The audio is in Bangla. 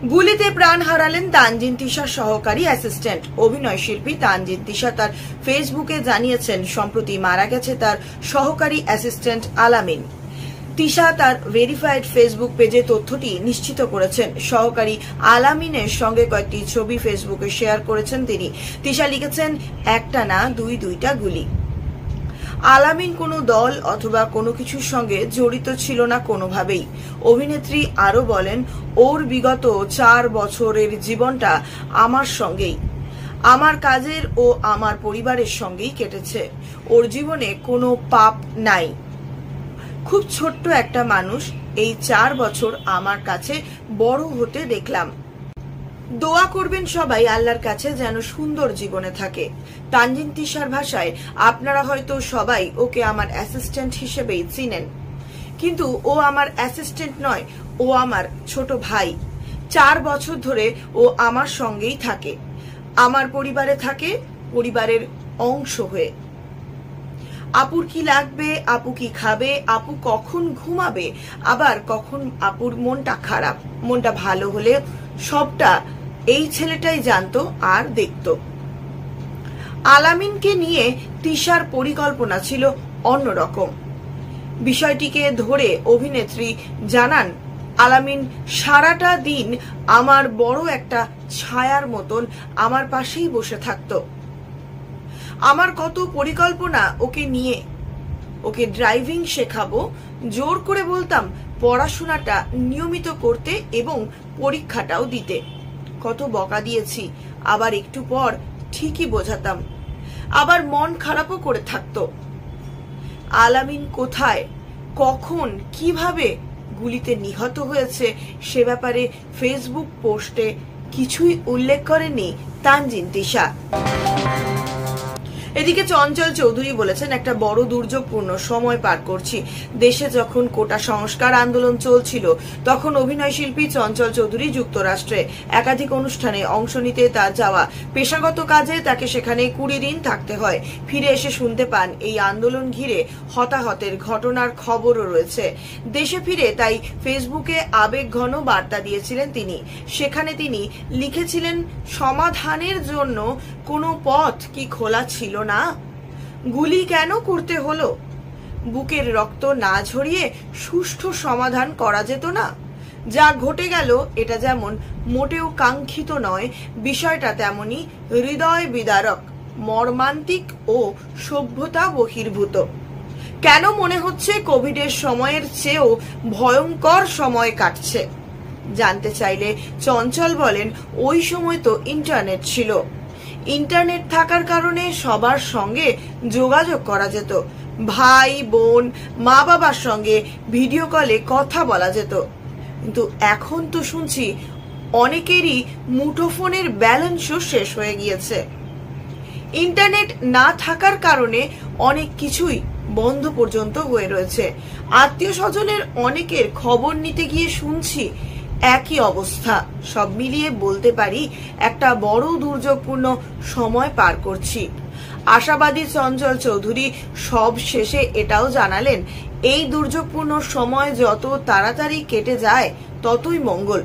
গুলিতে প্রাণ হারালেন তানজিন তিশার সহকারী অ্যাসিস্ট্যান্ট। অভিনয় শিল্পী তানজিন তিশা তার ফেসবুকে জানিয়েছেন সম্প্রতি মারা গেছে তার সহকারী অ্যাসিস্ট্যান্ট আলামিন। তিশা তার ভেরিফাইড ফেসবুক পেজে তথ্যটি নিশ্চিত করেছেন। সহকারী আলামিনের সঙ্গে কয়েকটি ছবি ফেসবুকে শেয়ার করেছেন তিনি। তিশা লিখেছেন, একটা না দুইটা গুলি। আলামিন কোনো দল অথবা কোনো কিছুর সঙ্গে জড়িত ছিল না কোনোভাবেই। অভিনেত্রী আরো বলেন, ওর বিগত 4 বছরের জীবনটা আমার সঙ্গেই, আমার কাজের ও আমার পরিবারের সঙ্গেই কেটেছে। ওর জীবনে কোনো পাপ নাই। খুব ছোট্ট একটা মানুষ, এই 4 বছর আমার কাছে বড় হতে দেখলাম। দোয়া করবেন সবাই আল্লাহর কাছে যেন সুন্দর জীবনে থাকে। তানজিন তিশার ভাষায়, আপনারা হয়তো সবাই ওকে আমার অ্যাসিস্ট্যান্ট হিসেবেই চিনেন, কিন্তু ও আমার অ্যাসিস্ট্যান্ট নয়, ও আমার ছোট ভাই। 4 বছর ধরে ও আমার সঙ্গেই থাকে, আমার পরিবারে থাকে, পরিবারের অংশ হয়ে। আপুর কি লাগবে, আপু কি খাবে, আপু কখন ঘুমাবে, আবার কখন আপুর মনটা খারাপ, মনটা ভালো হলে সবটা এই ছেলেটাই জানতো আর দেখতো। আলামিনকে নিয়ে তিশার পরিকল্পনা ছিল অন্যরকম। বিষয়টিকে ধরে অভিনেত্রী জানান, আলামিন সারাটা দিন আমার বড় একটা ছায়ার মতন আমার পাশেই বসে থাকতো। আমার কত পরিকল্পনা ওকে নিয়ে। ওকে ড্রাইভিং শেখাবো, জোর করে বলতাম পড়াশোনাটা নিয়মিত করতে এবং পরীক্ষাটাও দিতে। কত বকা দিয়েছি, আবার একটু পর ঠিকই বোঝাতাম, আবার মন খারাপও করে থাকতো। আলামিন কোথায়, কখন, কিভাবে গুলিতে নিহত হয়েছে সে ব্যাপারে ফেসবুক পোস্টে কিছুই উল্লেখ করেনি তানজিন তিশা। এদিকে চঞ্চল চৌধুরী বলেছেন, একটা বড় দুর্যোগপূর্ণ সময় পার করছি। দেশে যখন কোটা সংস্কার আন্দোলন চলছিল তখন অভিনয় শিল্পী চঞ্চল চৌধুরী যুক্তরাষ্ট্রে একাধিক অনুষ্ঠানে অংশ নিতে তার যাওয়া। পেশাগত কাজে তাকে সেখানে 20 দিন থাকতে হয়। ফিরে এসে শুনতে পান এই আন্দোলন ঘিরে হতাহতের ঘটনার খবরও রয়েছে। দেশে ফিরে তাই ফেসবুকে আবেগঘন বার্তা দিয়েছিলেন তিনি। সেখানে তিনি লিখেছিলেন, সমাধানের জন্য কোনো পথ কি খোলা ছিল না? গুলি কেন করতে হলো? বুকের রক্ত না ঝরিয়ে সুষ্ঠু সমাধান করা যেত না? যা ঘটে গেল এটা যেমন মোটেও কাঙ্ক্ষিত নয়, বিষয়টা তেমনি হৃদয় বিদারক, মর্মান্তিক ও সভ্যতা বহির্ভূত। কেন মনে হচ্ছে কোভিডের সময়ের চেয়েও ভয়ঙ্কর সময় কাটছে? জানতে চাইলে চঞ্চল বলেন, ওই সময় তো ইন্টারনেট ছিল। ইন্টারনেট থাকার কারণে সবার সঙ্গে যোগাযোগ করা যেত, ভাই বোন মা বাবার সঙ্গে ভিডিও কলে কথা বলা যেত। কিন্তু এখন তো শুনছি অনেকেরই মুঠোফোনের ব্যালেন্সও শেষ হয়ে গিয়েছে। ইন্টারনেট না থাকার কারণে অনেক কিছুই বন্ধ পর্যন্ত হয়ে রয়েছে। আত্মীয় স্বজনের অনেকের খবর নিতে গিয়ে শুনছি একই অবস্থা। সব মিলিয়ে বলতে পারি একটা বড় দুর্যোগপূর্ণ সময় পার করছি। আশাবাদী চঞ্চল চৌধুরী সব শেষে এটাও জানালেন, এই দুর্যোগপূর্ণ সময় যত তাড়াতাড়ি কেটে যায় ততই মঙ্গল।